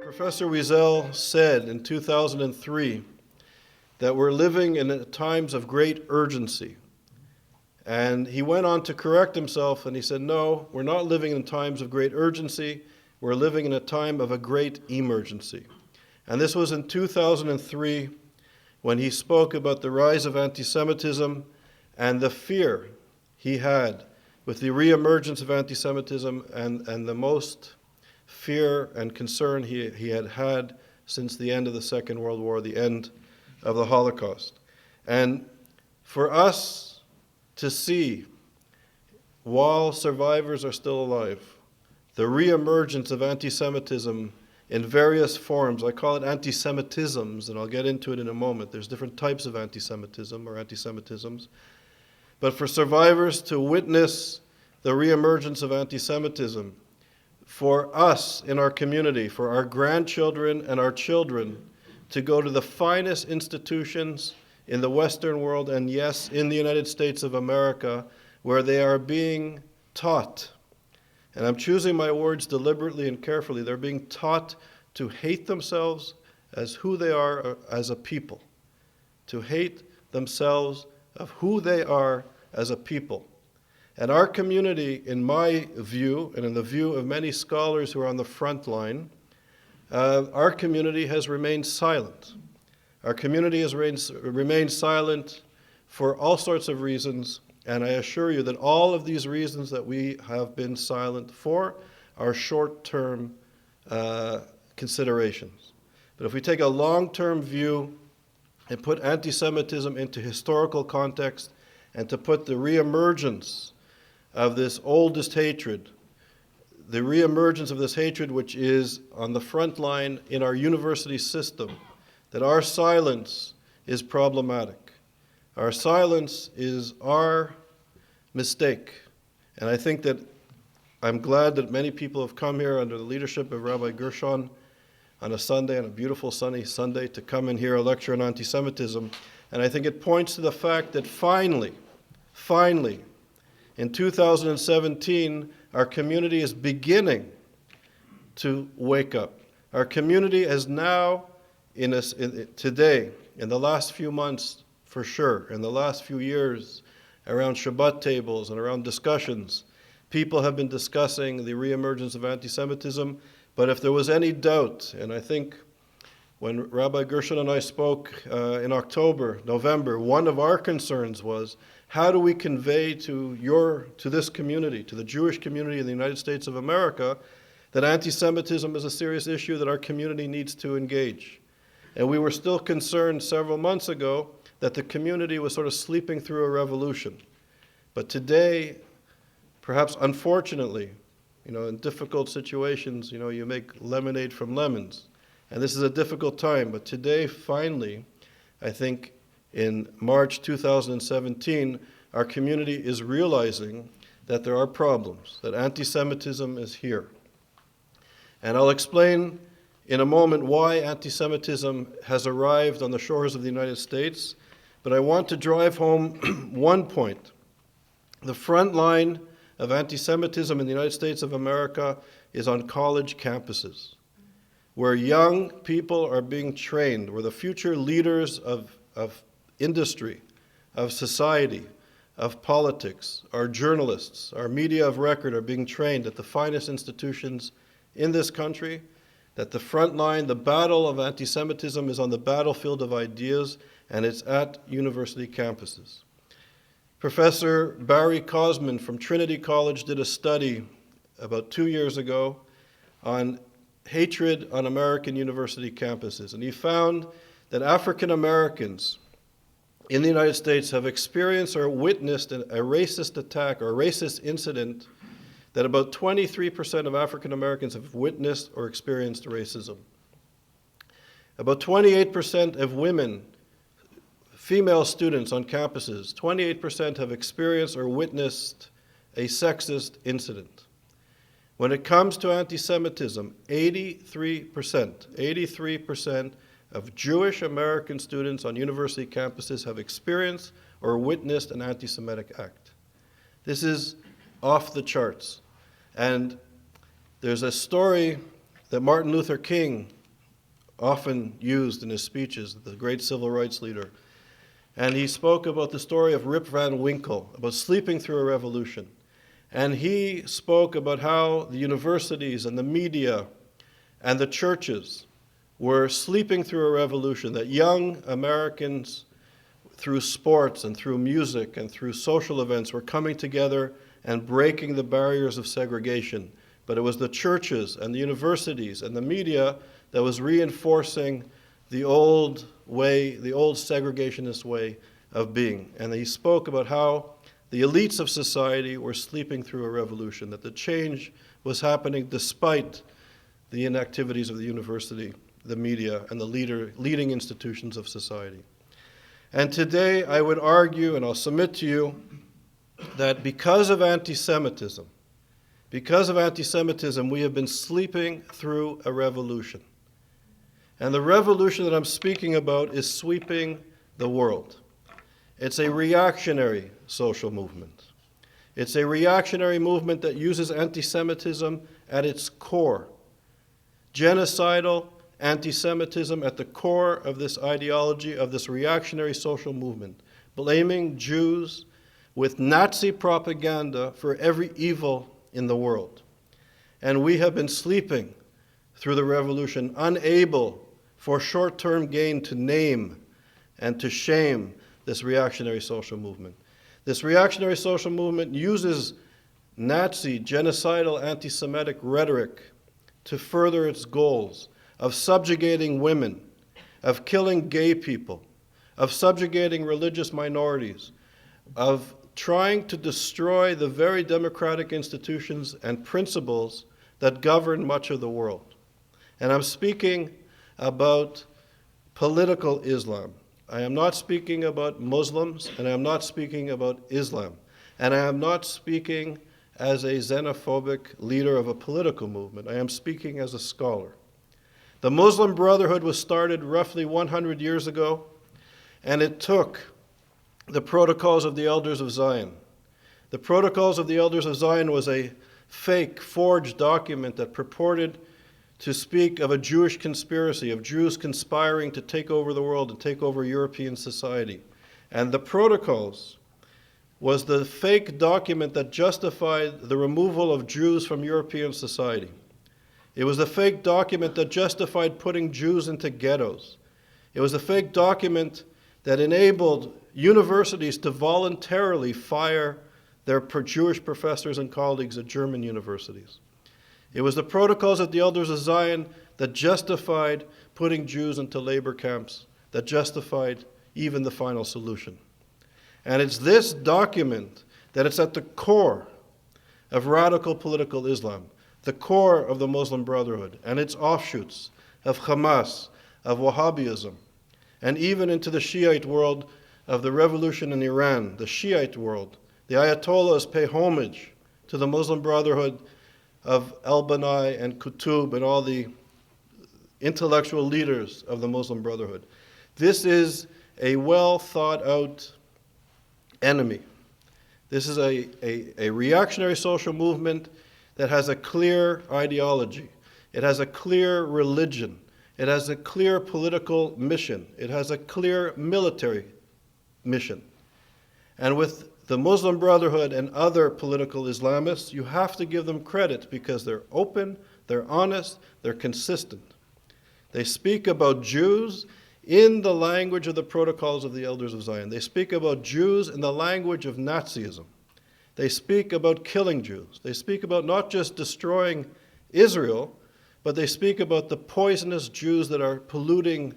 Professor Wiesel said in 2003 that we're living in times of great urgency. And he went on to correct himself and he said, no, we're not living in times of great urgency, we're living in a time of a great emergency. And this was in 2003 when he spoke about the rise of anti-Semitism and the fear he had with the reemergence of anti-Semitism and the most fear and concern he had had since the end of the Second World War, the end of the Holocaust. And for us to see, while survivors are still alive, the reemergence of anti-Semitism in various forms, I call it anti-Semitisms, and I'll get into it in a moment. There's different types of anti-Semitism or anti-Semitisms. But for survivors to witness the reemergence of anti-Semitism, for us in our community, for our grandchildren and our children to go to the finest institutions in the Western world, and yes, in the United States of America, where they are being taught, and I'm choosing my words deliberately and carefully, they're being taught to hate themselves as who they are as a people, to hate themselves of who they are as a people. And our community, in my view, and in the view of many scholars who are on the front line, our community has remained silent. Our community has remained silent for all sorts of reasons, and I assure you that all of these reasons that we have been silent for are short-term considerations. But if we take a long-term view and put anti-Semitism into historical context, and to put the reemergence of this oldest hatred, the reemergence of this hatred which is on the front line in our university system, that our silence is problematic. Our silence is our mistake. And I think that I'm glad that many people have come here under the leadership of Rabbi Gershon on a Sunday, on a beautiful sunny Sunday, to come and hear a lecture on anti-Semitism. And I think it points to the fact that finally, in 2017, our community is beginning to wake up. Our community is now, today, in the last few months, for sure, in the last few years, around Shabbat tables and around discussions, people have been discussing the reemergence of anti-Semitism. But if there was any doubt, and I think when Rabbi Gershon and I spoke in October, November, one of our concerns was, how do we convey to this community, to the Jewish community in the United States of America, that anti-Semitism is a serious issue that our community needs to engage? And we were still concerned several months ago that the community was sort of sleeping through a revolution. But today, perhaps unfortunately, in difficult situations, you make lemonade from lemons. And this is a difficult time, but today, finally, I think in March 2017, our community is realizing that there are problems, that anti-Semitism is here. And I'll explain in a moment why anti-Semitism has arrived on the shores of the United States, but I want to drive home one point. The front line of anti-Semitism in the United States of America is on college campuses, where young people are being trained, where the future leaders of industry, of society, of politics, our journalists, our media of record are being trained at the finest institutions in this country, that the front line, the battle of anti-Semitism is on the battlefield of ideas, and it's at university campuses. Professor Barry Cosman from Trinity College did a study about 2 years ago on hatred on American university campuses, and he found that African Americans in the United States have experienced or witnessed a racist attack or a racist incident that about 23% of African Americans have witnessed or experienced racism. About 28% of women, female students on campuses, 28% have experienced or witnessed a sexist incident. When it comes to anti-Semitism, 83% of Jewish American students on university campuses have experienced or witnessed an anti-Semitic act. This is off the charts. And there's a story that Martin Luther King often used in his speeches, the great civil rights leader. And he spoke about the story of Rip Van Winkle, about sleeping through a revolution. And he spoke about how the universities and the media and the churches were sleeping through a revolution, that young Americans, through sports and through music and through social events, were coming together and breaking the barriers of segregation. But it was the churches and the universities and the media that was reinforcing the old way, the old segregationist way of being. And he spoke about how the elites of society were sleeping through a revolution, that the change was happening despite the inactivities of the university, the media, and the leading institutions of society. And today I would argue, and I'll submit to you, that because of anti-Semitism, we have been sleeping through a revolution. And the revolution that I'm speaking about is sweeping the world. It's a reactionary social movement. It's a reactionary movement that uses anti-Semitism at its core. Genocidal anti-Semitism at the core of this ideology, of this reactionary social movement, blaming Jews with Nazi propaganda for every evil in the world. And we have been sleeping through the revolution, unable for short-term gain to name and to shame this reactionary social movement. This reactionary social movement uses Nazi, genocidal, anti-Semitic rhetoric to further its goals of subjugating women, of killing gay people, of subjugating religious minorities, of trying to destroy the very democratic institutions and principles that govern much of the world. And I'm speaking about political Islam. I am not speaking about Muslims, and I am not speaking about Islam. And I am not speaking as a xenophobic leader of a political movement. I am speaking as a scholar. The Muslim Brotherhood was started roughly 100 years ago, and it took the Protocols of the Elders of Zion. The Protocols of the Elders of Zion was a fake, forged document that purported to speak of a Jewish conspiracy, of Jews conspiring to take over the world and take over European society. And the Protocols was the fake document that justified the removal of Jews from European society. It was the fake document that justified putting Jews into ghettos. It was the fake document that enabled universities to voluntarily fire their Jewish professors and colleagues at German universities. It was the Protocols of the Elders of Zion that justified putting Jews into labor camps, that justified even the final solution. And it's this document that is at the core of radical political Islam, the core of the Muslim Brotherhood, and its offshoots of Hamas, of Wahhabism, and even into the Shiite world of the revolution in Iran, the Shiite world. The Ayatollahs pay homage to the Muslim Brotherhood of al-Banai and Qutb and all the intellectual leaders of the Muslim Brotherhood. This is a well thought out enemy. This is a reactionary social movement that has a clear ideology. It has a clear religion. It has a clear political mission. It has a clear military mission. And with the Muslim Brotherhood and other political Islamists, you have to give them credit because they're open, they're honest, they're consistent. They speak about Jews in the language of the Protocols of the Elders of Zion. They speak about Jews in the language of Nazism. They speak about killing Jews. They speak about not just destroying Israel, but they speak about the poisonous Jews that are polluting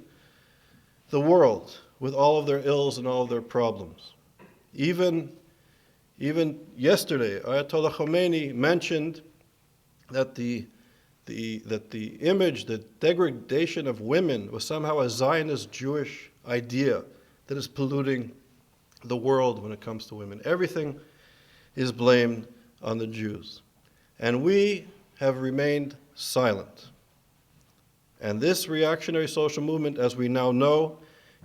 the world with all of their ills and all of their problems. Even yesterday, Ayatollah Khomeini mentioned that the image, the degradation of women was somehow a Zionist Jewish idea that is polluting the world when it comes to women. Everything is blamed on the Jews. And we have remained silent. And this reactionary social movement, as we now know,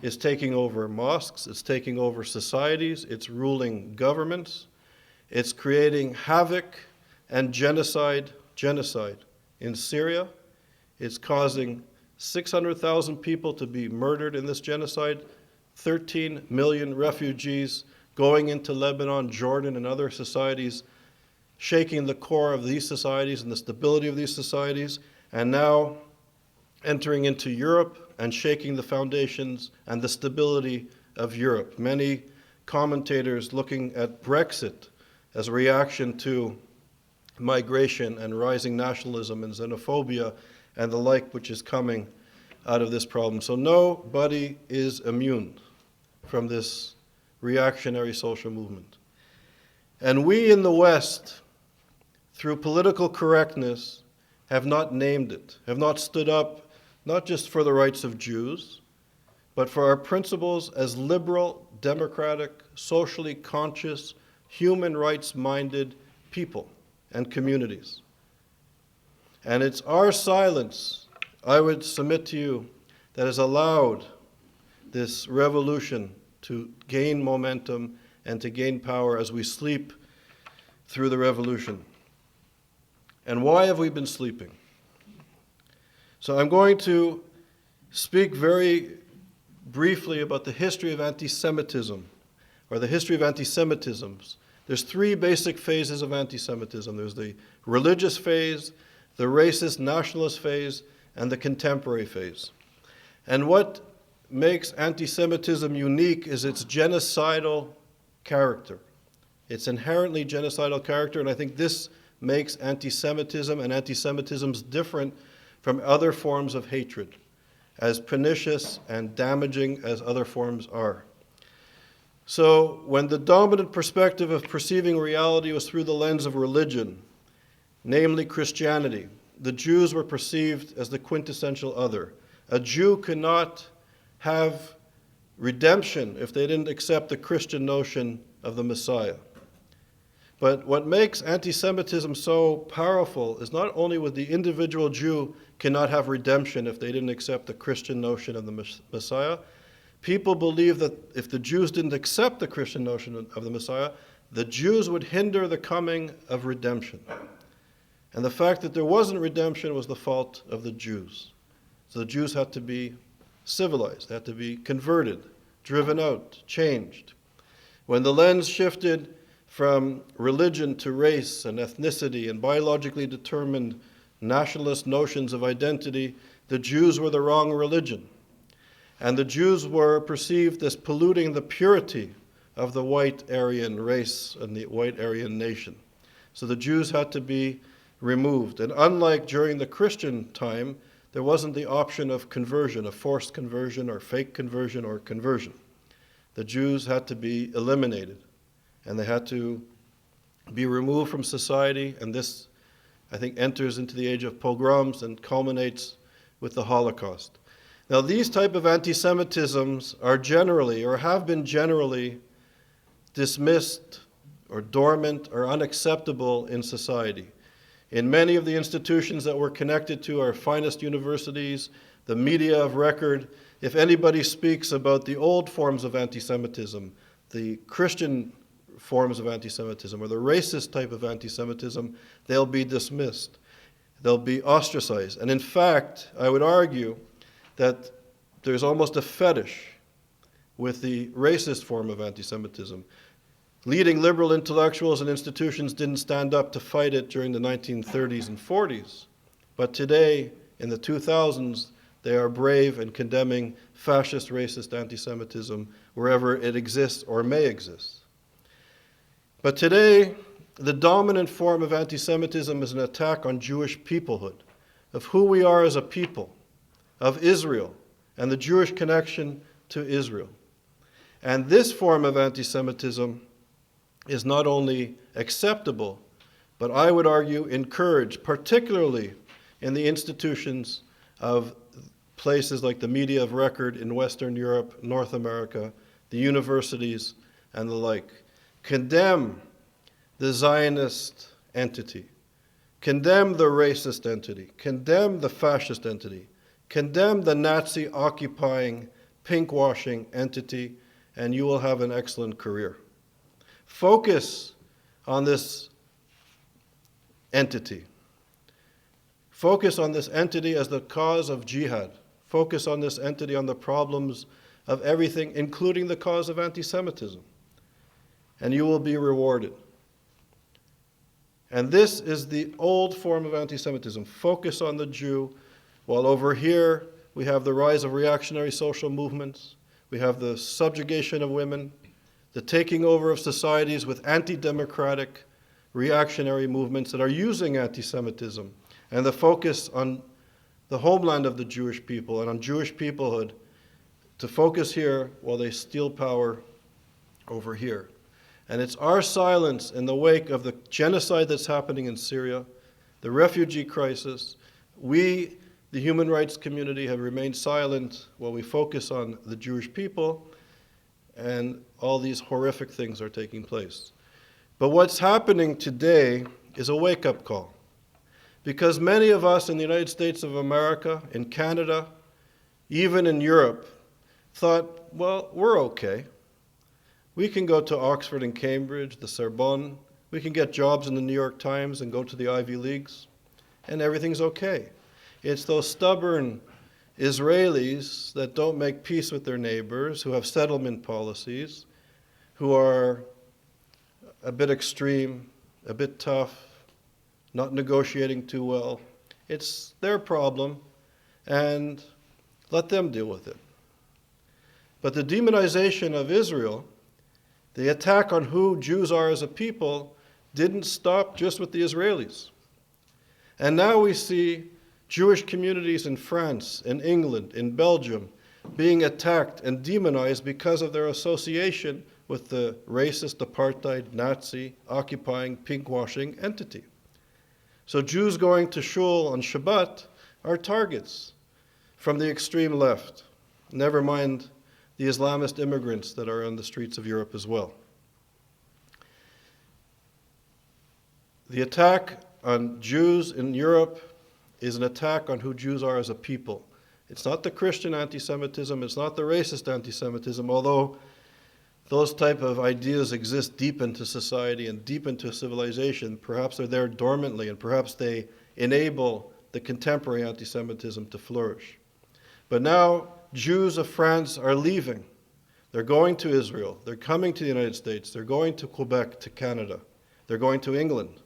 is taking over mosques, it's taking over societies, it's ruling governments, it's creating havoc and genocide in Syria, it's causing 600,000 people to be murdered in this genocide, 13 million refugees going into Lebanon, Jordan, and other societies, shaking the core of these societies and the stability of these societies, and now entering into Europe and shaking the foundations and the stability of Europe. Many commentators looking at Brexit as a reaction to migration and rising nationalism and xenophobia and the like, which is coming out of this problem. So nobody is immune from this reactionary social movement. And we in the West, through political correctness, have not named it, have not stood up, not just for the rights of Jews, but for our principles as liberal, democratic, socially conscious, human rights-minded people and communities. And it's our silence, I would submit to you, that has allowed this revolution to gain momentum and to gain power as we sleep through the revolution. And why have we been sleeping? So I'm going to speak very briefly about the history of anti-Semitism, or the history of anti-Semitisms. There's three basic phases of anti-Semitism. There's the religious phase, the racist nationalist phase, and the contemporary phase. And what makes anti-Semitism unique is its genocidal character. Its inherently genocidal character, and I think this makes anti-Semitism and anti-Semitisms different from other forms of hatred, as pernicious and damaging as other forms are. So when the dominant perspective of perceiving reality was through the lens of religion, namely Christianity, the Jews were perceived as the quintessential other. A Jew could not have redemption if they didn't accept the Christian notion of the Messiah. But what makes anti-Semitism so powerful is not only would the individual Jew cannot have redemption if they didn't accept the Christian notion of the Messiah. People believe that if the Jews didn't accept the Christian notion of the Messiah, the Jews would hinder the coming of redemption. And the fact that there wasn't redemption was the fault of the Jews. So the Jews had to be civilized, had to be converted, driven out, changed. When the lens shifted from religion to race and ethnicity and biologically determined nationalist notions of identity, the Jews were the wrong religion. And the Jews were perceived as polluting the purity of the white Aryan race and the white Aryan nation. So the Jews had to be removed. And unlike during the Christian time, there wasn't the option of conversion, of forced conversion or fake conversion or conversion. The Jews had to be eliminated, and they had to be removed from society, and this, I think, enters into the age of pogroms and culminates with the Holocaust. Now, these type of anti-Semitisms are generally, or have been generally, dismissed or dormant or unacceptable in society. In many of the institutions that we're connected to, our finest universities, the media of record, if anybody speaks about the old forms of anti-Semitism, the Christian forms of anti-Semitism, or the racist type of anti-Semitism, they'll be dismissed. They'll be ostracized. And in fact, I would argue that there's almost a fetish with the racist form of anti-Semitism. Leading liberal intellectuals and institutions didn't stand up to fight it during the 1930s and 40s. But today, in the 2000s, they are brave in condemning fascist, racist anti-Semitism wherever it exists or may exist. But today, the dominant form of anti-Semitism is an attack on Jewish peoplehood, of who we are as a people, of Israel, and the Jewish connection to Israel. And this form of anti-Semitism is not only acceptable, but I would argue encouraged, particularly in the institutions of places like the media of record in Western Europe, North America, the universities, and the like. Condemn the Zionist entity, condemn the racist entity, condemn the fascist entity, condemn the Nazi occupying, pink-washing entity, and you will have an excellent career. Focus on this entity. Focus on this entity as the cause of jihad, Focus on this entity, on the problems of everything, including the cause of anti-Semitism, and you will be rewarded. And this is the old form of anti-Semitism. Focus on the Jew, while over here we have the rise of reactionary social movements, we have the subjugation of women, the taking over of societies with anti-democratic reactionary movements that are using anti-Semitism, and the focus on the homeland of the Jewish people and on Jewish peoplehood to focus here while they steal power over here. And it's our silence in the wake of the genocide that's happening in Syria, the refugee crisis. We, the human rights community, have remained silent while we focus on the Jewish people, and all these horrific things are taking place. But what's happening today is a wake-up call. Because many of us in the United States of America, in Canada, even in Europe, thought, well, we're okay. We can go to Oxford and Cambridge, the Sorbonne, we can get jobs in the New York Times and go to the Ivy Leagues, and everything's okay. It's those stubborn Israelis that don't make peace with their neighbors, who have settlement policies, who are a bit extreme, a bit tough, not negotiating too well. It's their problem, and let them deal with it. But the demonization of Israel, the attack on who Jews are as a people, didn't stop just with the Israelis. And now we see Jewish communities in France, in England, in Belgium, being attacked and demonized because of their association with the racist, apartheid, Nazi, occupying, pinkwashing entity. So Jews going to shul on Shabbat are targets from the extreme left, never mind the Islamist immigrants that are on the streets of Europe as well. The attack on Jews in Europe is an attack on who Jews are as a people. It's not the Christian anti-Semitism, it's not the racist anti-Semitism, although those type of ideas exist deep into society and deep into civilization. Perhaps they're there dormantly, and perhaps they enable the contemporary anti-Semitism to flourish. But now Jews of France are leaving. They're going to Israel. They're coming to the United States. They're going to Quebec, to Canada. They're going to England.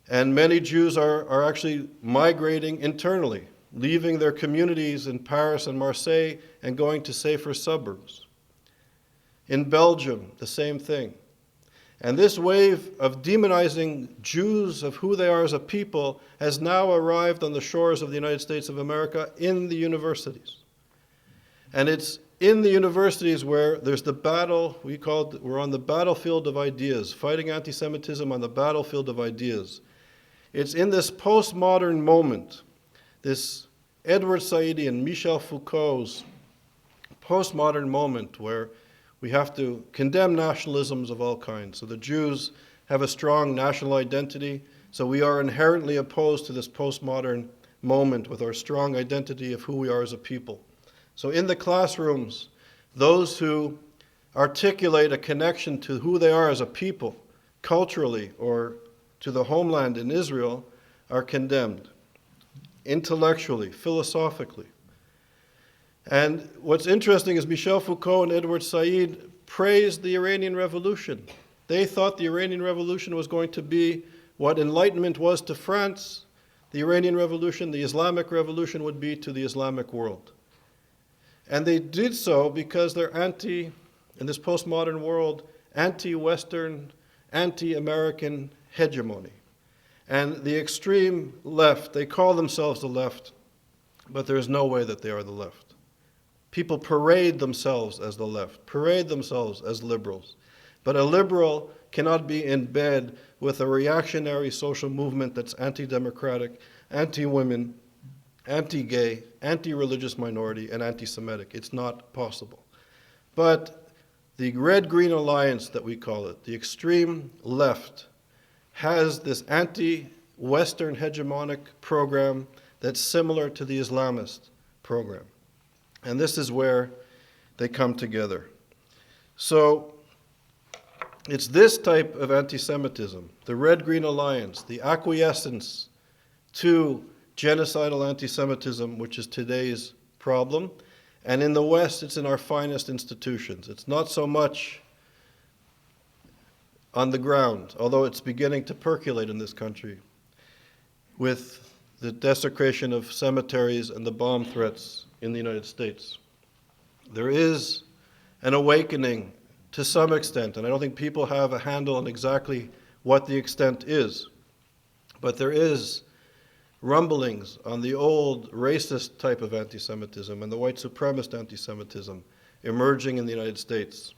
And many Jews are actually migrating internally, leaving their communities in Paris and Marseille and going to safer suburbs. In Belgium, the same thing. And this wave of demonizing Jews of who they are as a people has now arrived on the shores of the United States of America in the universities. And it's in the universities where there's the battle, we're on the battlefield of ideas, fighting anti-Semitism on the battlefield of ideas. It's in this postmodern moment, this Edward Saidi and Michel Foucault's postmodern moment, where we have to condemn nationalisms of all kinds. So the Jews have a strong national identity, so we are inherently opposed to this postmodern moment with our strong identity of who we are as a people. So in the classrooms, those who articulate a connection to who they are as a people, culturally or to the homeland in Israel, are condemned, intellectually, philosophically. And what's interesting is Michel Foucault and Edward Said praised the Iranian Revolution. They thought the Iranian Revolution was going to be what Enlightenment was to France. The Iranian Revolution, the Islamic Revolution, would be to the Islamic world. And they did so because they're in this postmodern world, anti-Western, anti-American hegemony. And the extreme left, they call themselves the left, but there's no way that they are the left. People parade themselves as the left, parade themselves as liberals. But a liberal cannot be in bed with a reactionary social movement that's anti-democratic, anti-women, anti-gay, anti-religious minority, and anti-Semitic. It's not possible. But the red-green alliance that we call it, the extreme left, has this anti-Western hegemonic program that's similar to the Islamist program. And this is where they come together. So it's this type of anti-Semitism, the red-green alliance, the acquiescence to genocidal anti-Semitism, which is today's problem. And in the West, it's in our finest institutions. It's not so much on the ground, although it's beginning to percolate in this country with the desecration of cemeteries and the bomb threats in the United States. There is an awakening to some extent, and I don't think people have a handle on exactly what the extent is, but there is rumblings on the old racist type of anti-Semitism and the white supremacist anti-Semitism emerging in the United States.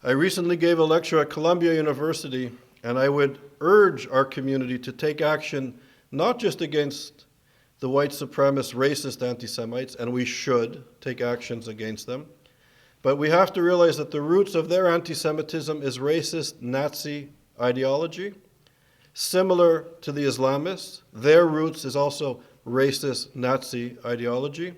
I recently gave a lecture at Columbia University, and I would urge our community to take action not just against the white supremacist racist anti-Semites, and we should take actions against them, but we have to realize that the roots of their anti-Semitism is racist Nazi ideology. Similar to the Islamists, their roots is also racist Nazi ideology.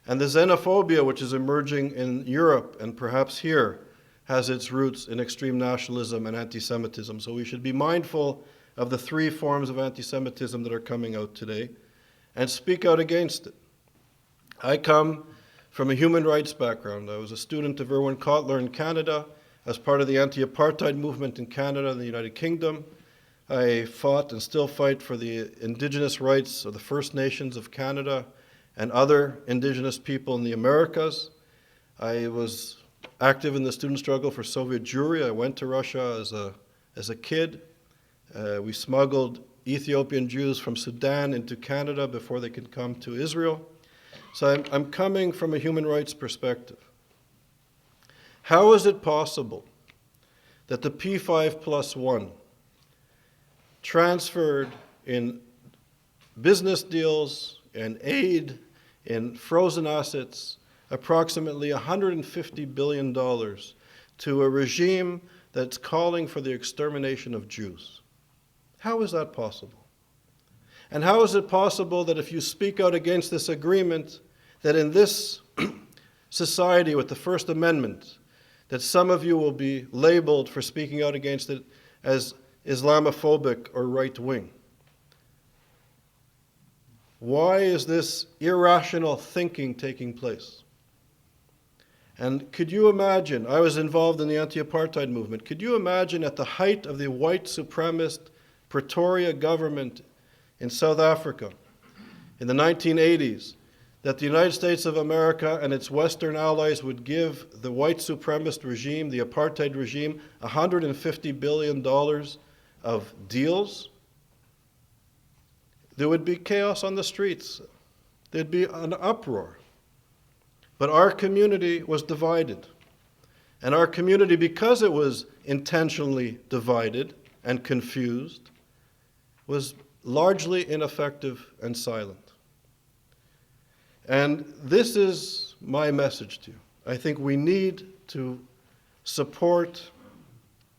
And the xenophobia which is emerging in Europe and perhaps here has its roots in extreme nationalism and anti-Semitism. So we should be mindful of the three forms of anti-Semitism that are coming out today and speak out against it. I come from a human rights background. I was a student of Erwin Kotler in Canada as part of the anti-apartheid movement in Canada and the United Kingdom. I fought and still fight for the indigenous rights of the First Nations of Canada and other indigenous people in the Americas. I was active in the student struggle for Soviet Jewry. I went to Russia as a kid. We smuggled Ethiopian Jews from Sudan into Canada before they could come to Israel. So I'm coming from a human rights perspective. How is it possible that the P5+1 transferred in business deals and aid in frozen assets approximately $150 billion to a regime that's calling for the extermination of Jews? How is that possible? And how is it possible that if you speak out against this agreement, that in this society with the First Amendment, that some of you will be labeled for speaking out against it as Islamophobic or right-wing? Why is this irrational thinking taking place? And could you imagine, I was involved in the anti-apartheid movement, could you imagine at the height of the white supremacist Pretoria government in South Africa in the 1980s, that the United States of America and its Western allies would give the white supremacist regime, the apartheid regime, $150 billion of deals? There would be chaos on the streets. There'd be an uproar. But our community was divided. And our community, because it was intentionally divided and confused, was largely ineffective and silent. And this is my message to you. I think we need to support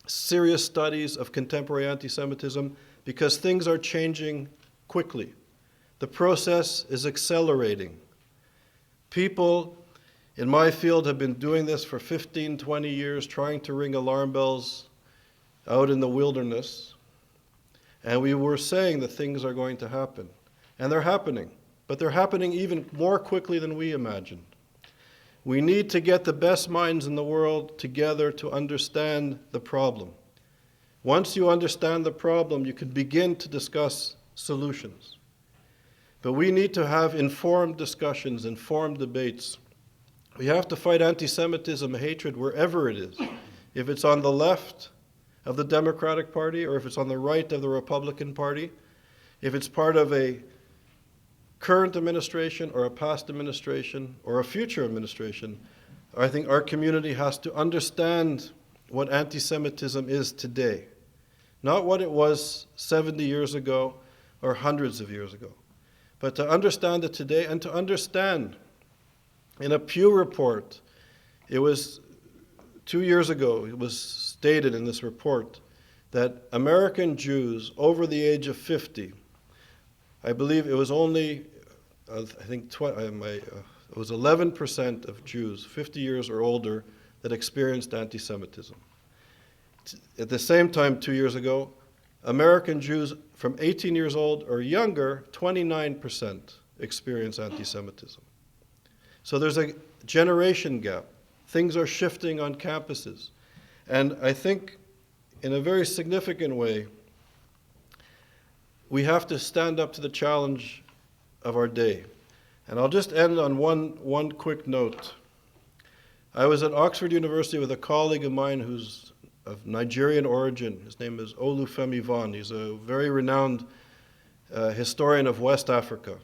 serious studies of contemporary anti-Semitism because things are changing quickly. The process is accelerating. People in my field have been doing this for 15, 20 years, trying to ring alarm bells out in the wilderness. And we were saying that things are going to happen. And they're happening. But they're happening even more quickly than we imagined. We need to get the best minds in the world together to understand the problem. Once you understand the problem, you can begin to discuss solutions. But we need to have informed discussions, informed debates. We have to fight anti-Semitism, hatred, wherever it is. If it's on the left of the Democratic Party or if it's on the right of the Republican Party, if it's part of a current administration or a past administration or a future administration, I think our community has to understand what anti-Semitism is today. Not what it was 70 years ago or hundreds of years ago, but to understand it today and to understand. In a Pew report, it was 2 years ago, it was stated in this report that American Jews over the age of 50, I believe it was only, it was 11% of Jews 50 years or older that experienced anti-Semitism. At the same time, 2 years ago, American Jews from 18 years old or younger, 29% experience anti-Semitism. So there's a generation gap. Things are shifting on campuses. And I think in a very significant way, we have to stand up to the challenge of our day. And I'll just end on one quick note. I was at Oxford University with a colleague of mine who's of Nigerian origin. His name is Olufemi Von. He's a very renowned historian of West Africa.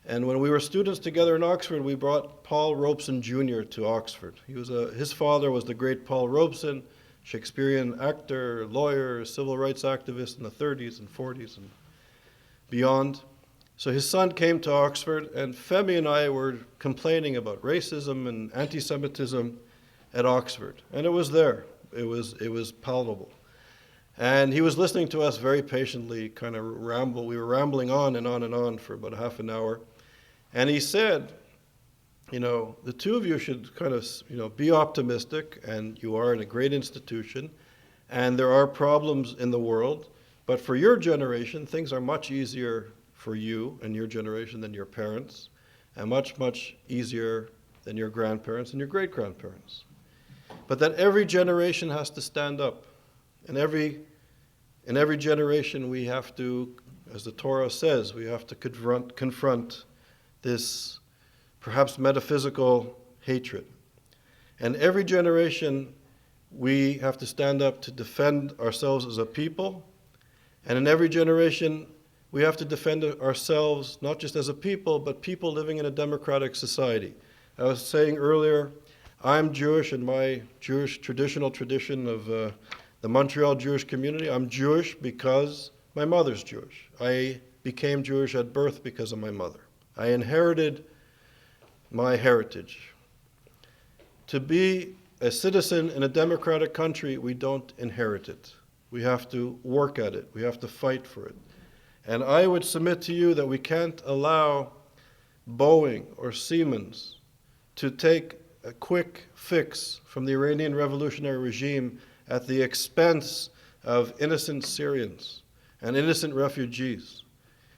And when we were students together in Oxford, we brought Paul Robeson Jr. to Oxford. His father was the great Paul Robeson, Shakespearean actor, lawyer, civil rights activist in the 30s and 40s and beyond. So his son came to Oxford, and Femi and I were complaining about racism and anti-Semitism at Oxford. And it was there. It was palatable. And he was listening to us very patiently, kind of ramble. We were rambling on and on and on for about half an hour. And he said, the two of you should kind of, be optimistic, and you are in a great institution, and there are problems in the world, but for your generation, things are much easier for you and your generation than your parents, and much, much easier than your grandparents and your great-grandparents. But that every generation has to stand up. And in every generation we have to, as the Torah says, we have to confront this perhaps metaphysical hatred. And every generation we have to stand up to defend ourselves as a people. And in every generation we have to defend ourselves not just as a people, but people living in a democratic society. I was saying earlier, I'm Jewish in my Jewish traditional tradition of the Montreal Jewish community. I'm Jewish because my mother's Jewish. I became Jewish at birth because of my mother. I inherited my heritage. To be a citizen in a democratic country, we don't inherit it. We have to work at it. We have to fight for it. And I would submit to you that we can't allow Boeing or Siemens to take a quick fix from the Iranian revolutionary regime at the expense of innocent Syrians and innocent refugees.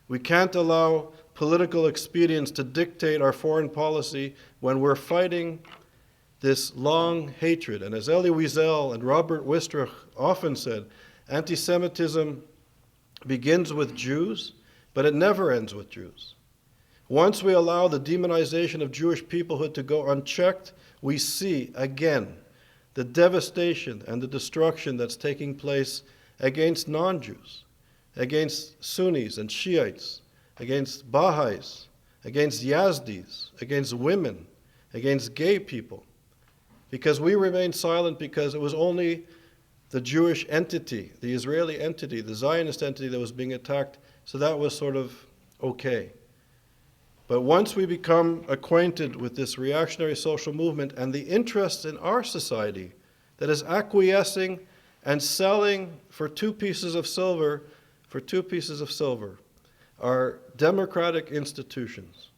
We can't allow political expedience to dictate our foreign policy when we're fighting this long hatred. And as Elie Wiesel and Robert Wistrach often said, anti-Semitism begins with Jews, but it never ends with Jews. Once we allow the demonization of Jewish peoplehood to go unchecked, we see again the devastation and the destruction that's taking place against non-Jews, against Sunnis and Shiites, against Baha'is, against Yazdis, against women, against gay people. Because we remained silent because it was only the Jewish entity, the Israeli entity, the Zionist entity that was being attacked, so that was sort of okay. But once we become acquainted with this reactionary social movement and the interests in our society that is acquiescing and selling for 2 pieces of silver, our democratic institutions,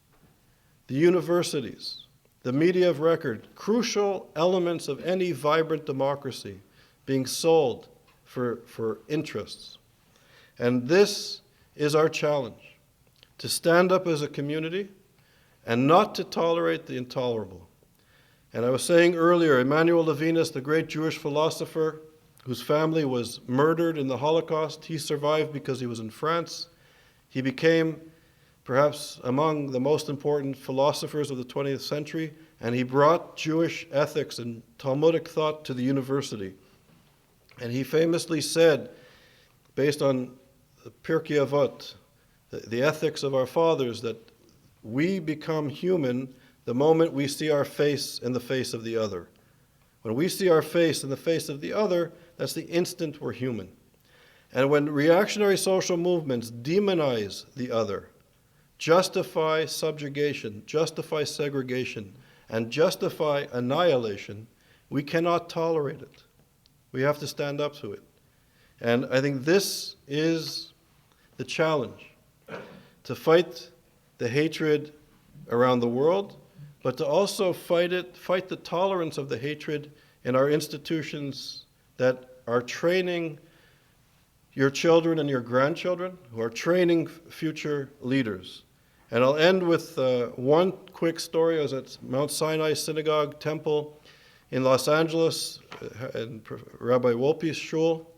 the universities, the media of record, crucial elements of any vibrant democracy being sold for interests. And this is our challenge, to stand up as a community and not to tolerate the intolerable. And I was saying earlier, Emmanuel Levinas, the great Jewish philosopher whose family was murdered in the Holocaust, he survived because he was in France. He became perhaps among the most important philosophers of the 20th century, and he brought Jewish ethics and Talmudic thought to the university. And he famously said, based on the Pirkei Avot, the ethics of our fathers, that we become human the moment we see our face in the face of the other. When we see our face in the face of the other, that's the instant we're human. And when reactionary social movements demonize the other, justify subjugation, justify segregation, and justify annihilation, we cannot tolerate it. We have to stand up to it. And I think this is the challenge, to fight the hatred around the world, but to also fight the tolerance of the hatred in our institutions that are training your children and your grandchildren, who are training future leaders. And I'll end with one quick story. I was at Mount Sinai Synagogue Temple in Los Angeles, in Rabbi Wolpe's shul,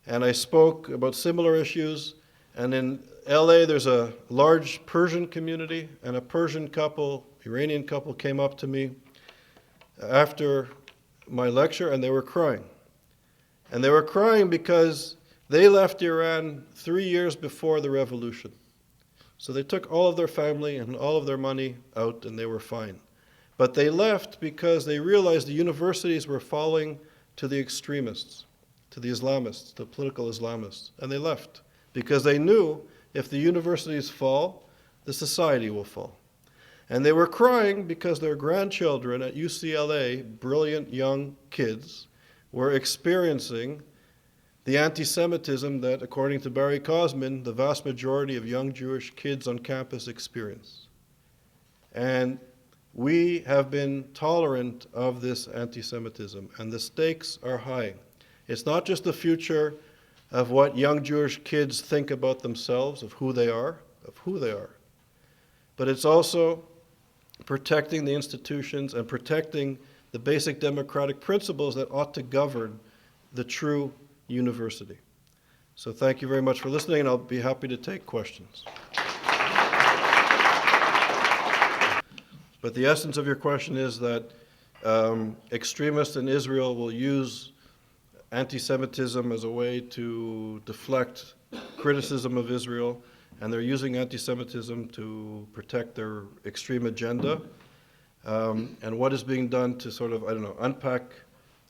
and I spoke about similar issues. And in LA, there's a large Persian community, and a Persian couple, Iranian couple, came up to me after my lecture, and they were crying. And they were crying because they left Iran 3 years before the revolution. So they took all of their family and all of their money out, and they were fine. But they left because they realized the universities were falling to the extremists, to the Islamists, the political Islamists. And they left because they knew if the universities fall, the society will fall. And they were crying because their grandchildren at UCLA, brilliant young kids, were experiencing the anti-Semitism that, according to Barry Kosmin, the vast majority of young Jewish kids on campus experience. And we have been tolerant of this anti-Semitism, and the stakes are high. It's not just the future of what young Jewish kids think about themselves, of who they are, but it's also protecting the institutions and protecting the basic democratic principles that ought to govern the true university. So thank you very much for listening, and I'll be happy to take questions. But the essence of your question is that extremists in Israel will use anti-Semitism as a way to deflect criticism of Israel, and they're using anti-Semitism to protect their extreme agenda. And what is being done to sort of, unpack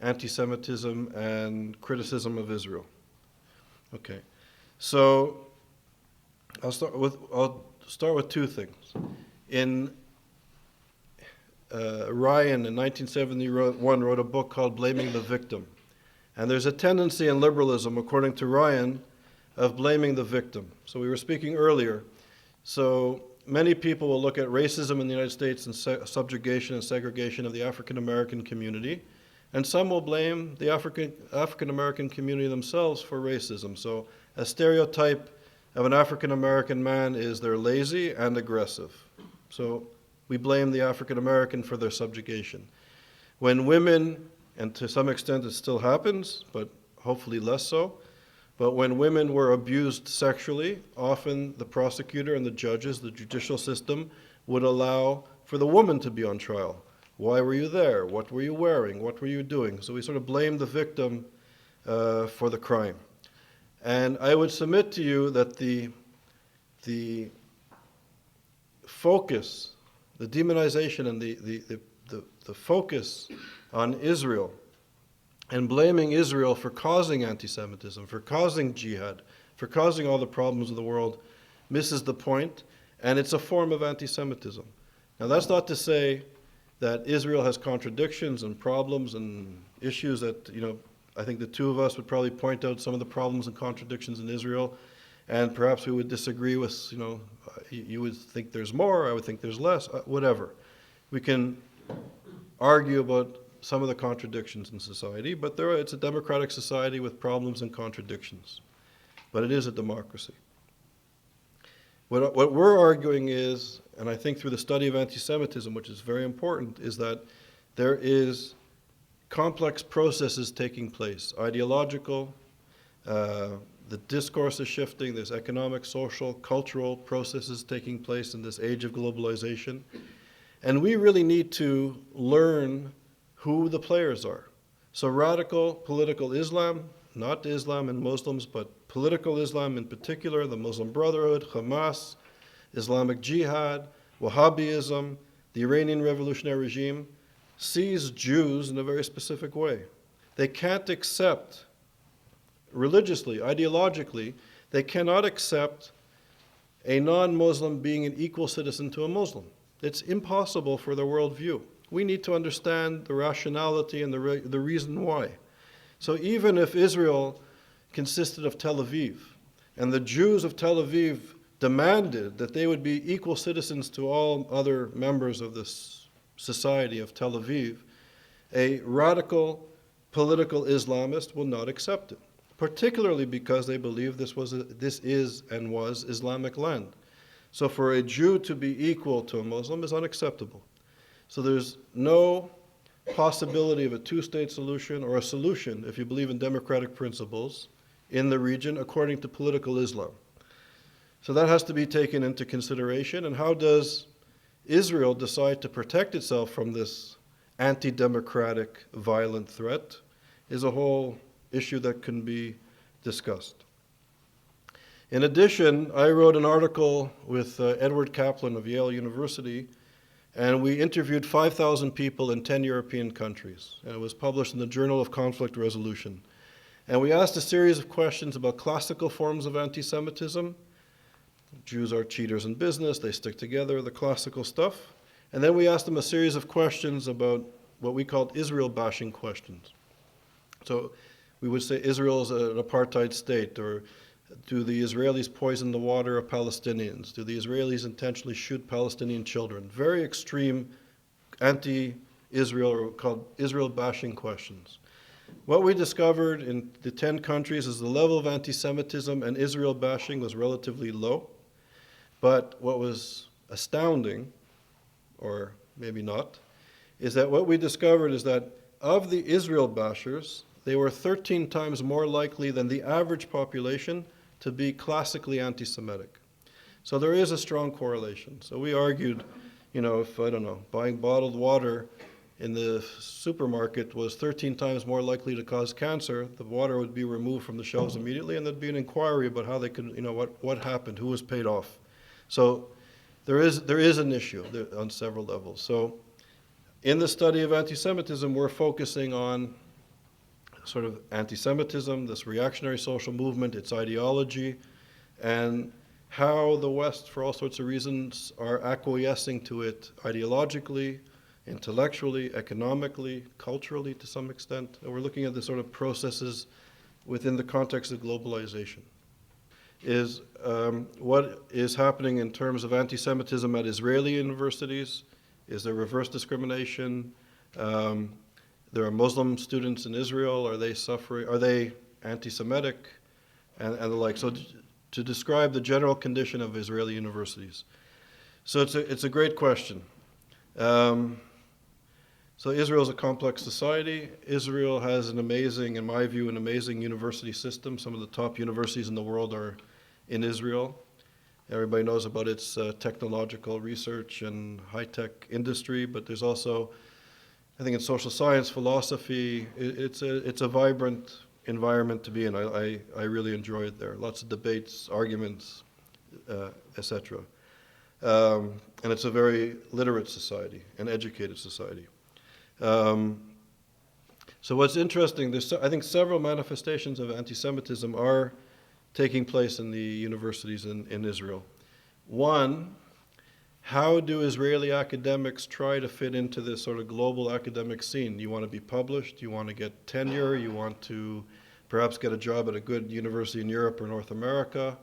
anti-Semitism and criticism of Israel. Okay, so I'll start with two things. In Ryan in 1971 wrote a book called Blaming the Victim. And there's a tendency in liberalism, according to Ryan, of blaming the victim. So we were speaking earlier. So many people will look at racism in the United States and subjugation and segregation of the African American community. And some will blame the African American community themselves for racism. So a stereotype of an African American man is they're lazy and aggressive. So we blame the African American for their subjugation. When women, and to some extent it still happens, but hopefully less so, but when women were abused sexually, often the prosecutor and the judges, the judicial system, would allow for the woman to be on trial. Why were you there? What were you wearing? What were you doing? So we sort of blame the victim for the crime. And I would submit to you that the focus, the demonization and the focus on Israel and blaming Israel for causing anti-Semitism, for causing jihad, for causing all the problems of the world misses the point, and it's a form of anti-Semitism. Now that's not to say that Israel has contradictions and problems and issues that, I think the two of us would probably point out some of the problems and contradictions in Israel, and perhaps we would disagree with, you would think there's more, I would think there's less, whatever. We can argue about some of the contradictions in society, but it's a democratic society with problems and contradictions. But it is a democracy. What we're arguing is, and I think through the study of anti-Semitism, which is very important, is that there is complex processes taking place, ideological, the discourse is shifting, there's economic, social, cultural processes taking place in this age of globalization. And we really need to learn who the players are. So radical political Islam, not Islam and Muslims, but political Islam in particular, the Muslim Brotherhood, Hamas, Islamic Jihad, Wahhabism, the Iranian revolutionary regime, sees Jews in a very specific way. They can't accept, religiously, ideologically, they cannot accept a non-Muslim being an equal citizen to a Muslim. It's impossible for their worldview. We need to understand the rationality and the reason why. So even if Israel consisted of Tel Aviv, and the Jews of Tel Aviv demanded that they would be equal citizens to all other members of this society of Tel Aviv, a radical political Islamist will not accept it, particularly because they believe this is and was Islamic land. So for a Jew to be equal to a Muslim is unacceptable. So there's no possibility of a two-state solution or a solution, if you believe in democratic principles, in the region according to political Islam. So that has to be taken into consideration. And how does Israel decide to protect itself from this anti-democratic, violent threat is a whole issue that can be discussed. In addition, I wrote an article with Edward Kaplan of Yale University, and we interviewed 5,000 people in 10 European countries. And it was published in the Journal of Conflict Resolution. And we asked a series of questions about classical forms of anti-Semitism. Jews are cheaters in business, they stick together, the classical stuff. And then we asked them a series of questions about what we called Israel-bashing questions. So we would say Israel is an apartheid state, or do the Israelis poison the water of Palestinians? Do the Israelis intentionally shoot Palestinian children? Very extreme anti-Israel, or called Israel-bashing questions. What we discovered in the 10 countries is the level of anti-Semitism and Israel-bashing was relatively low. But what was astounding, or maybe not, is that what we discovered is that of the Israel bashers, they were 13 times more likely than the average population to be classically anti-Semitic. So there is a strong correlation. So we argued, if, buying bottled water in the supermarket was 13 times more likely to cause cancer, the water would be removed from the shelves immediately, and there'd be an inquiry about how they could, what happened, who was paid off. So there is an issue on several levels. So in the study of anti-Semitism, we're focusing on sort of anti-Semitism, this reactionary social movement, its ideology, and how the West, for all sorts of reasons, are acquiescing to it ideologically, intellectually, economically, culturally to some extent. And we're looking at the sort of processes within the context of globalization. Is what is happening in terms of anti-Semitism at Israeli universities? Is there reverse discrimination? There are Muslim students in Israel. Are they suffering? Are they anti-Semitic? And the like. So to describe the general condition of Israeli universities. So it's a great question. So Israel is a complex society. Israel has an amazing university system. Some of the top universities in the world are in Israel. Everybody knows about its technological research and high-tech industry, but there's also, I think, in social science, philosophy, it's a vibrant environment to be in. I really enjoy it there. Lots of debates, arguments, etc. And it's a very literate society, an educated society. So what's interesting, there's, I think, several manifestations of anti-Semitism are taking place in the universities in Israel. One, how do Israeli academics try to fit into this sort of global academic scene? You want to be published, you want to get tenure, you want to perhaps get a job at a good university in Europe or North America.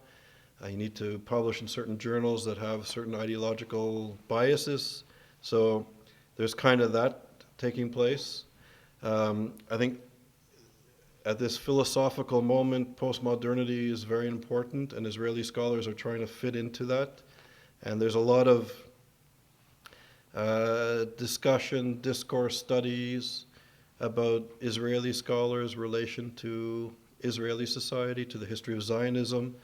You need to publish in certain journals that have certain ideological biases. So there's kind of that taking place. I think at this philosophical moment, postmodernity is very important, and Israeli scholars are trying to fit into that. And there's a lot of discussion, discourse, studies about Israeli scholars' relation to Israeli society, to the history of Zionism,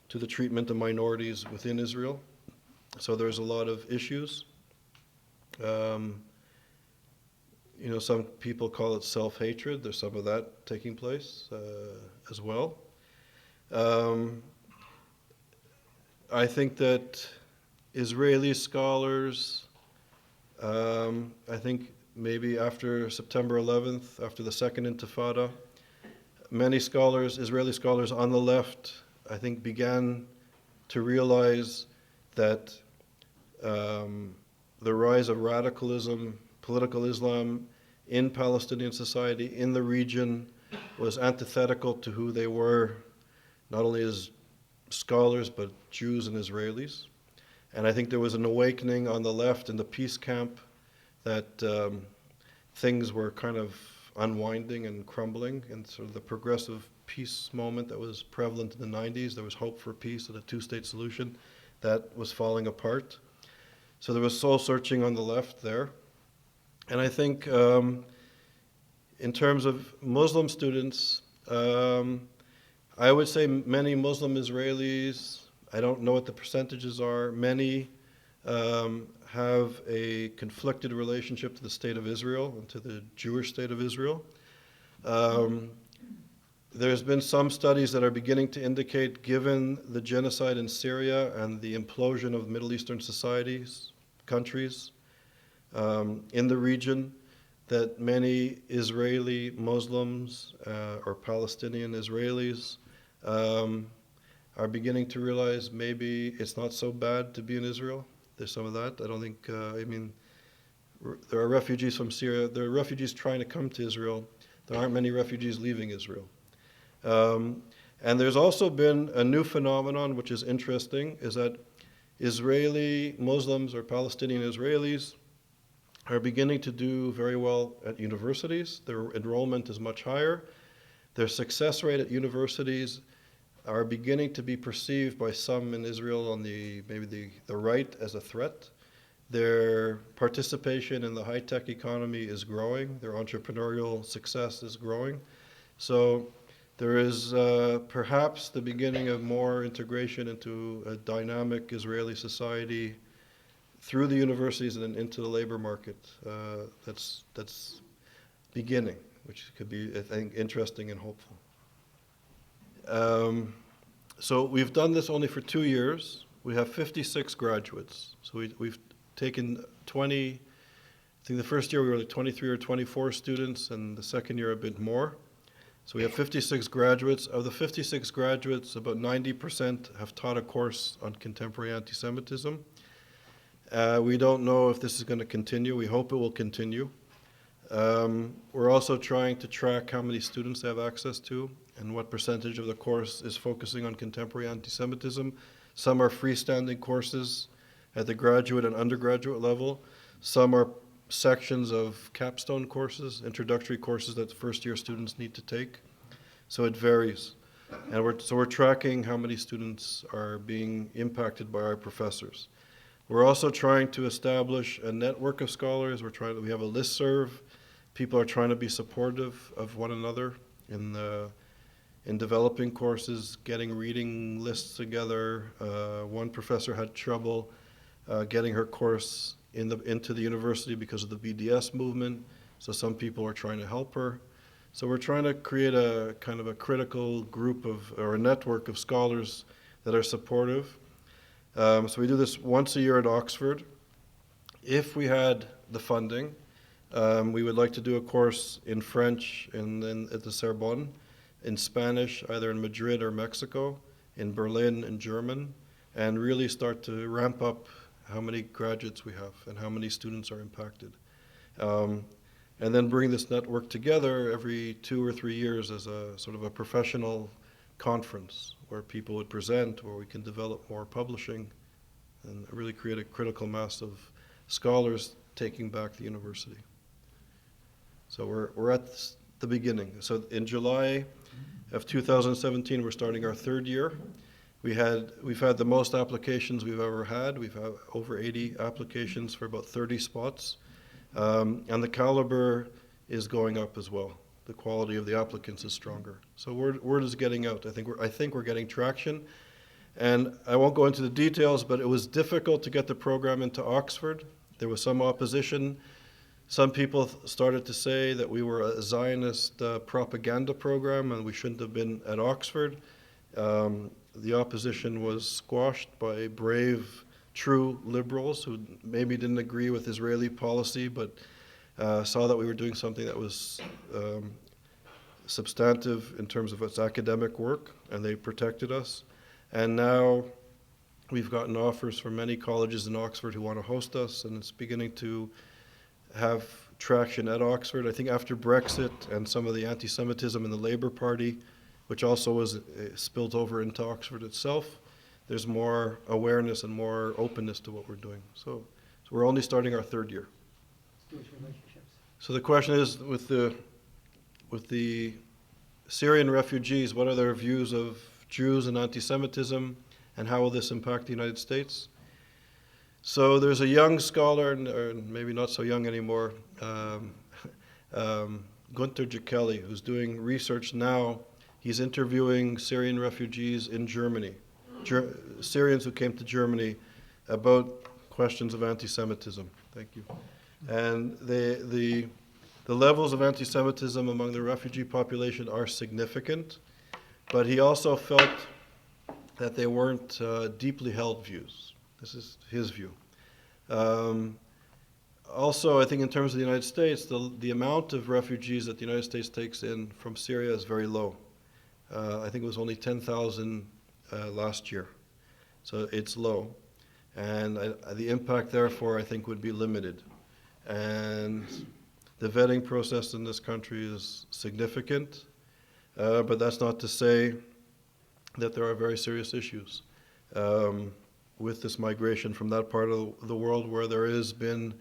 to the treatment of minorities within Israel. So there's a lot of issues. Some people call it self-hatred. There's some of that taking place as well. I think that Israeli scholars, I think maybe after September 11th, after the Second Intifada, many scholars, Israeli scholars on the left, I think began to realize that the rise of radicalism, political Islam in Palestinian society, in the region, was antithetical to who they were, not only as scholars, but Jews and Israelis. And I think there was an awakening on the left in the peace camp that things were kind of unwinding and crumbling, and sort of the progressive peace moment that was prevalent in the 90s. There was hope for peace and a two-state solution. that was falling apart. So there was soul searching on the left there. And I think in terms of Muslim students, I would say many Muslim Israelis, I don't know what the percentages are, many have a conflicted relationship to the state of Israel and to the Jewish state of Israel. There's been some studies that are beginning to indicate, given the genocide in Syria and the implosion of Middle Eastern societies, countries in the region, that many Israeli Muslims or Palestinian Israelis are beginning to realize maybe it's not so bad to be in Israel. There's some of that. I don't think, there are refugees from Syria. There are refugees trying to come to Israel. There aren't many refugees leaving Israel. And there's also been a new phenomenon, which is interesting, is that Israeli Muslims or Palestinian Israelis are beginning to do very well at universities. Their enrollment is much higher. Their success rate at universities are beginning to be perceived by some in Israel on maybe the right as a threat. Their participation in the high-tech economy is growing. Their entrepreneurial success is growing. So there is perhaps the beginning of more integration into a dynamic Israeli society through the universities and into the labor market. That's beginning, which could be, I think, interesting and hopeful. So we've done this only for 2 years. We have 56 graduates. So we've taken 20, I think the first year we were like 23 or 24 students, and the second year a bit more. So we have 56 graduates. Of the 56 graduates, about 90% have taught a course on contemporary anti-Semitism. We don't know if this is going to continue. We hope it will continue. We're also trying to track how many students they have access to and what percentage of the course is focusing on contemporary anti-Semitism. Some are freestanding courses at the graduate and undergraduate level. Some are sections of capstone courses, introductory courses that first-year students need to take. So it varies. And we're tracking how many students are being impacted by our professors. We're also trying to establish a network of scholars. We have a listserv. People are trying to be supportive of one another in developing courses, getting reading lists together. One professor had trouble getting her course into the university because of the BDS movement, so some people are trying to help her. So we're trying to create a kind of a critical group or a network of scholars that are supportive. So we do this once a year at Oxford. If we had the funding, we would like to do a course in French and then at the Sorbonne, in Spanish, either in Madrid or Mexico, in Berlin and German, and really start to ramp up how many graduates we have and how many students are impacted. And then bring this network together every 2 or 3 years as a sort of a professional conference where people would present, where we can develop more publishing and really create a critical mass of scholars taking back the university. So we're at the beginning. So in July of 2017, we're starting our 3rd year. We've had the most applications we've ever had. We've had over 80 applications for about 30 spots. And the caliber is going up as well. The quality of the applicants is stronger. So word is getting out. I think we're getting traction. And I won't go into the details, but it was difficult to get the program into Oxford. There was some opposition. Some people started to say that we were a Zionist propaganda program and we shouldn't have been at Oxford. The opposition was squashed by brave, true liberals who maybe didn't agree with Israeli policy, but saw that we were doing something that was substantive in terms of its academic work, and they protected us. And now we've gotten offers from many colleges in Oxford who want to host us, and it's beginning to have traction at Oxford. I think after Brexit and some of the anti-Semitism in the Labour Party, which also was spilled over into Oxford itself, there's more awareness and more openness to what we're doing. So we're only starting our 3rd year. Jewish relationships. So the question is, with the Syrian refugees, what are their views of Jews and anti-Semitism? and how will this impact the United States? So there's a young scholar, or maybe not so young anymore, Gunther Jekeli, who's doing research now. He's interviewing Syrian refugees in Germany, Syrians who came to Germany, about questions of anti-Semitism. Thank you. And the levels of anti-Semitism among the refugee population are significant, but he also felt that they weren't deeply held views. This is his view. Also, I think in terms of the United States, the amount of refugees that the United States takes in from Syria is very low. I think it was only 10,000 last year. So it's low. And the impact, therefore, I think would be limited. And the vetting process in this country is significant, but that's not to say that there are very serious issues with this migration from that part of the world where there has been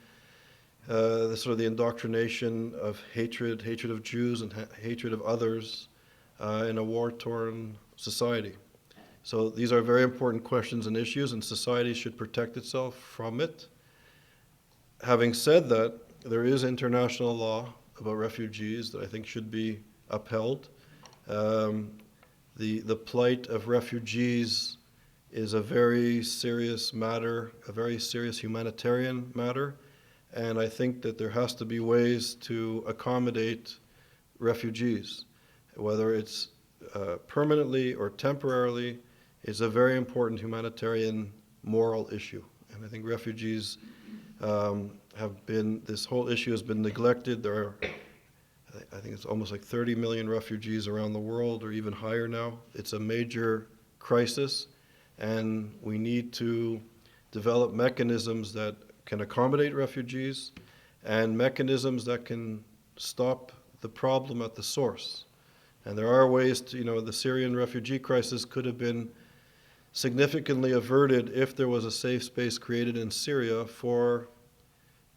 the indoctrination of hatred of Jews and hatred of others in a war-torn society. So these are very important questions and issues, and society should protect itself from it. Having said that, there is international law about refugees that I think should be upheld. The plight of refugees is a very serious matter, a very serious humanitarian matter, and I think that there has to be ways to accommodate refugees, whether it's permanently or temporarily, is a very important humanitarian moral issue. And I think refugees this whole issue has been neglected. There are, I think it's almost like 30 million refugees around the world, or even higher now. It's a major crisis, and we need to develop mechanisms that can accommodate refugees and mechanisms that can stop the problem at the source. And there are ways to, the Syrian refugee crisis could have been significantly averted if there was a safe space created in Syria for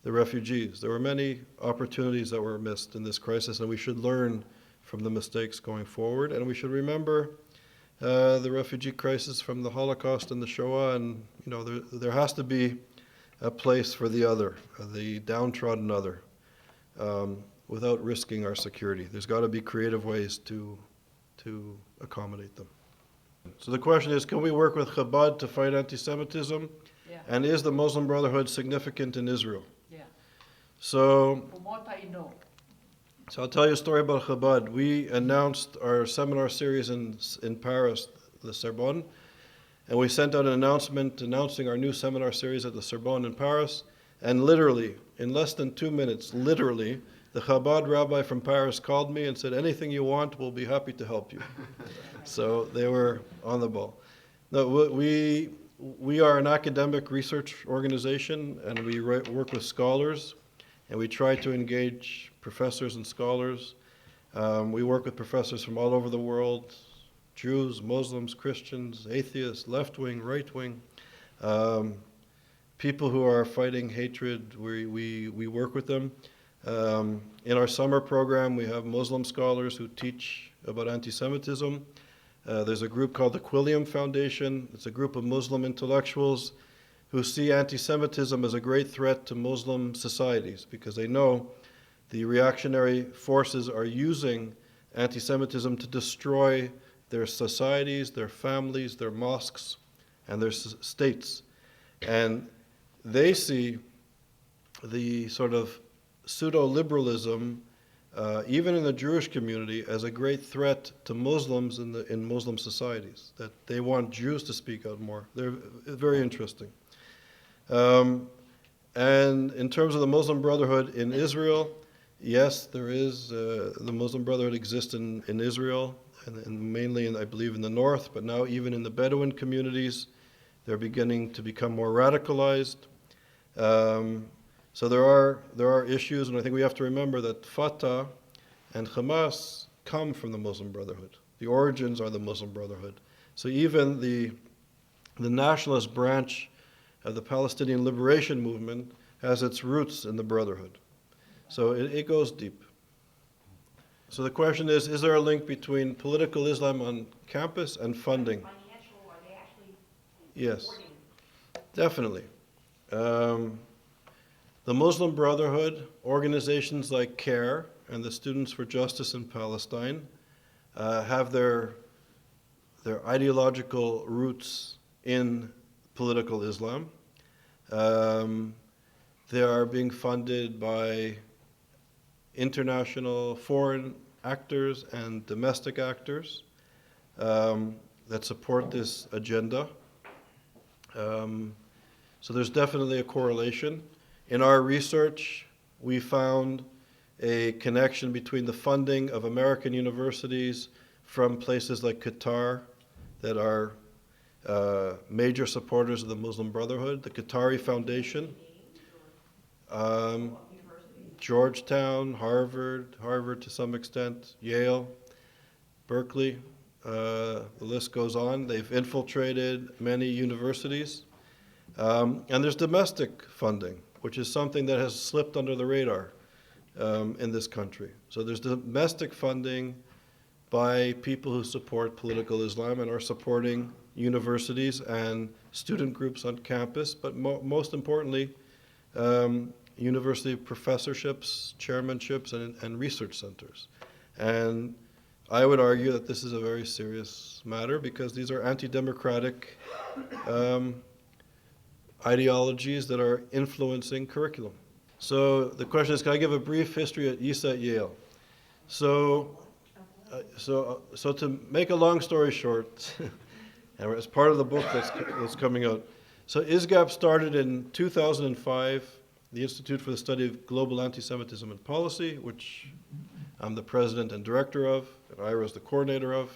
the refugees. There were many opportunities that were missed in this crisis, and we should learn from the mistakes going forward. And we should remember the refugee crisis from the Holocaust and the Shoah, and there has to be a place for the other, the downtrodden other, without risking our security. There's got to be creative ways to accommodate them. So the question is, can we work with Chabad to fight anti-Semitism? Yeah. And is the Muslim Brotherhood significant in Israel? Yeah. So From what I know. So I'll tell you a story about Chabad. We announced our seminar series in Paris, the Sorbonne, and we sent out an announcement announcing our new seminar series at the Sorbonne in Paris, and literally, in less than 2 minutes, literally, the Chabad rabbi from Paris called me and said, anything you want, we'll be happy to help you. So they were on the ball. No, we are an academic research organization, and we work with scholars, and we try to engage professors and scholars. We work with professors from all over the world, Jews, Muslims, Christians, atheists, left-wing, right-wing, people who are fighting hatred. We work with them. In our summer program, we have Muslim scholars who teach about anti-Semitism. There's a group called the Quilliam Foundation. It's a group of Muslim intellectuals who see anti-Semitism as a great threat to Muslim societies because they know the reactionary forces are using anti-Semitism to destroy their societies, their families, their mosques, and their states. And they see the sort of pseudo-liberalism, even in the Jewish community, as a great threat to Muslims in Muslim societies, that they want Jews to speak out more. They're very interesting. And in terms of the Muslim Brotherhood in Israel, yes, there is, the Muslim Brotherhood exists in Israel, and mainly, I believe, in the north, but now even in the Bedouin communities, they're beginning to become more radicalized. So there are issues, and I think we have to remember that Fatah and Hamas come from the Muslim Brotherhood. The origins are the Muslim Brotherhood. So even the nationalist branch of the Palestinian Liberation Movement has its roots in the Brotherhood. So it goes deep. So the question is there a link between political Islam on campus and funding? Financial, are they actually Yes, definitely. The Muslim Brotherhood, organizations like CARE and the Students for Justice in Palestine have their ideological roots in political Islam. They are being funded by international foreign actors and domestic actors that support this agenda. So there's definitely a correlation. In our research, we found a connection between the funding of American universities from places like Qatar that are major supporters of the Muslim Brotherhood, the Qatari Foundation, Georgetown, Harvard to some extent, Yale, Berkeley, the list goes on. They've infiltrated many universities. And there's domestic funding, which is something that has slipped under the radar in this country. So there's domestic funding by people who support political Islam and are supporting universities and student groups on campus, but most importantly, university professorships, chairmanships, and research centers. And I would argue that this is a very serious matter because these are anti-democratic ideologies that are influencing curriculum. So the question is, can I give a brief history at YISA at Yale? So to make a long story short, and as part of the book that's coming out, so ISGAP started in 2005, the Institute for the Study of Global Antisemitism and Policy, which I'm the president and director of, and Ira is the coordinator of.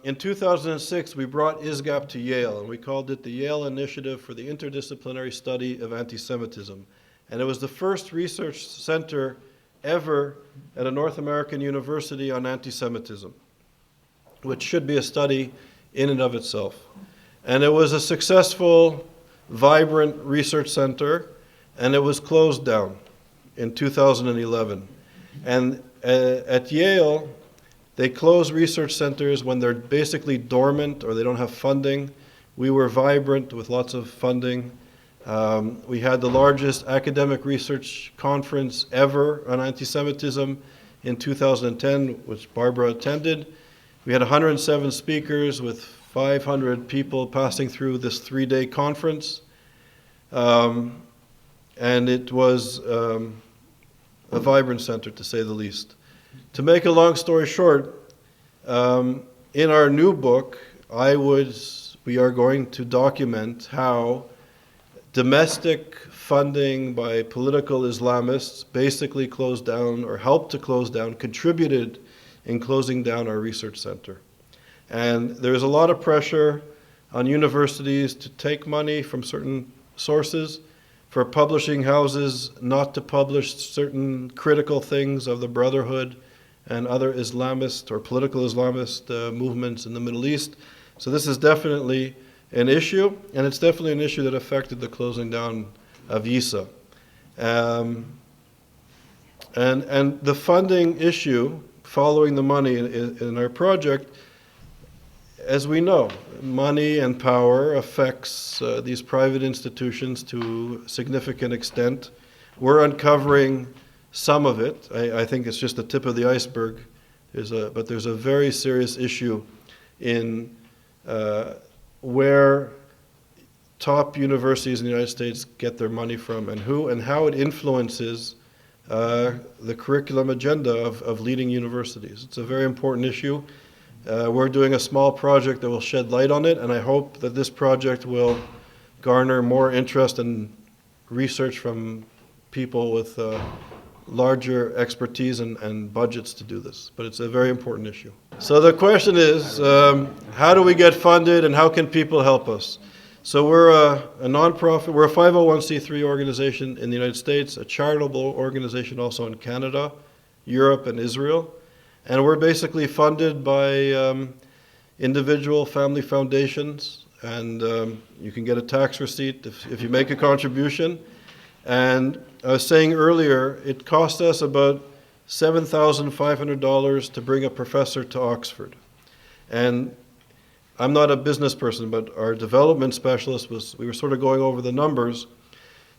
In 2006, we brought ISGAP to Yale, and we called it the Yale Initiative for the Interdisciplinary Study of Antisemitism. And it was the first research center ever at a North American university on anti-Semitism, which should be a study in and of itself. And it was a successful, vibrant research center, and it was closed down in 2011. And at Yale, they close research centers when they're basically dormant or they don't have funding. We were vibrant with lots of funding. We had the largest academic research conference ever on anti-Semitism in 2010, which Barbara attended. We had 107 speakers with 500 people passing through this 3-day conference. And it was a vibrant center, to say the least. To make a long story short, in our new book, we are going to document how domestic funding by political Islamists basically closed down or helped to close down, contributed in closing down our research center. And there's a lot of pressure on universities to take money from certain sources, for publishing houses not to publish certain critical things of the Brotherhood and other Islamist or political Islamist movements in the Middle East. So this is definitely an issue, and it's definitely an issue that affected the closing down of YISA. And the funding issue, following the money in our project, as we know, money and power affects these private institutions to a significant extent. We're uncovering some of it. I think it's just the tip of the iceberg. But there's a very serious issue in where top universities in the United States get their money from and how it influences the curriculum agenda of leading universities. It's a very important issue. We're doing a small project that will shed light on it, and I hope that this project will garner more interest and research from people with larger expertise and budgets to do this. But it's a very important issue. So the question is, how do we get funded and how can people help us? So we're a nonprofit, we're a 501c3 organization in the United States, a charitable organization also in Canada, Europe, and Israel. And we're basically funded by individual family foundations, and you can get a tax receipt if you make a contribution. And I was saying earlier, it cost us about $7,500 to bring a professor to Oxford. And I'm not a business person, but our development specialist we were sort of going over the numbers.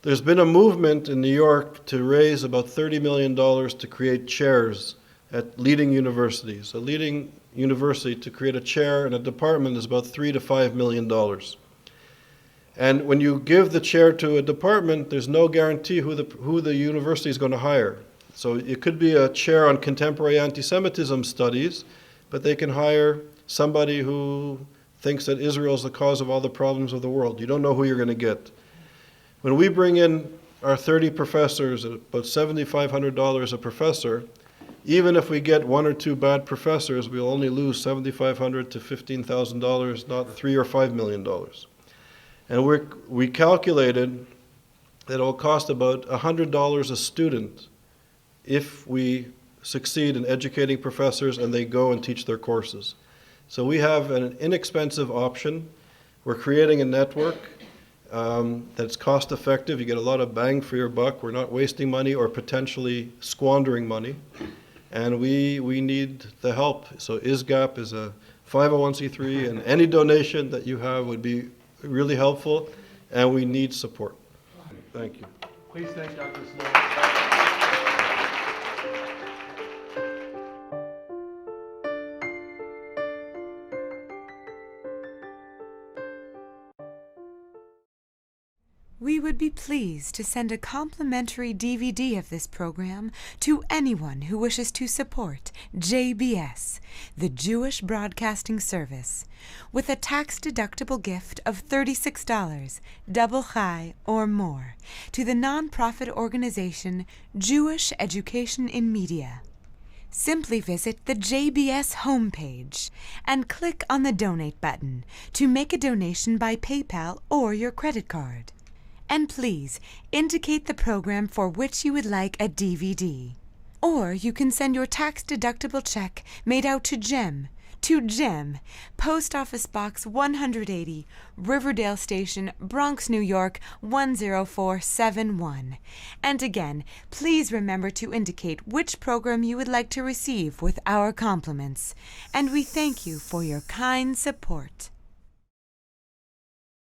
There's been a movement in New York to raise about $30 million to create chairs at leading universities. A leading university to create a chair in a department is about $3 to $5 million. And when you give the chair to a department, there's no guarantee who the university is going to hire. So it could be a chair on contemporary anti-Semitism studies, but they can hire somebody who thinks that Israel is the cause of all the problems of the world. You don't know who you're going to get. When we bring in our 30 professors at about $7,500 a professor, even if we get one or two bad professors, we'll only lose $7,500 to $15,000, not $3 or $5 million. And we calculated that it will cost about $100 a student if we succeed in educating professors and they go and teach their courses. So we have an inexpensive option. We're creating a network that's cost effective. You get a lot of bang for your buck. We're not wasting money or potentially squandering money. And we need the help. So ISGAP is a 501c3, and any donation that you have would be really helpful, and we need support. Thank you. Please thank Dr. Svach. We would be pleased to send a complimentary DVD of this program to anyone who wishes to support JBS, the Jewish Broadcasting Service, with a tax-deductible gift of $36, double chai or more, to the nonprofit organization Jewish Education in Media. Simply visit the JBS homepage and click on the Donate button to make a donation by PayPal or your credit card. And please indicate the program for which you would like a DVD. Or you can send your tax-deductible check made out to Jim, Post Office Box 180, Riverdale Station, Bronx, New York 10471. And again, please remember to indicate which program you would like to receive with our compliments. And we thank you for your kind support.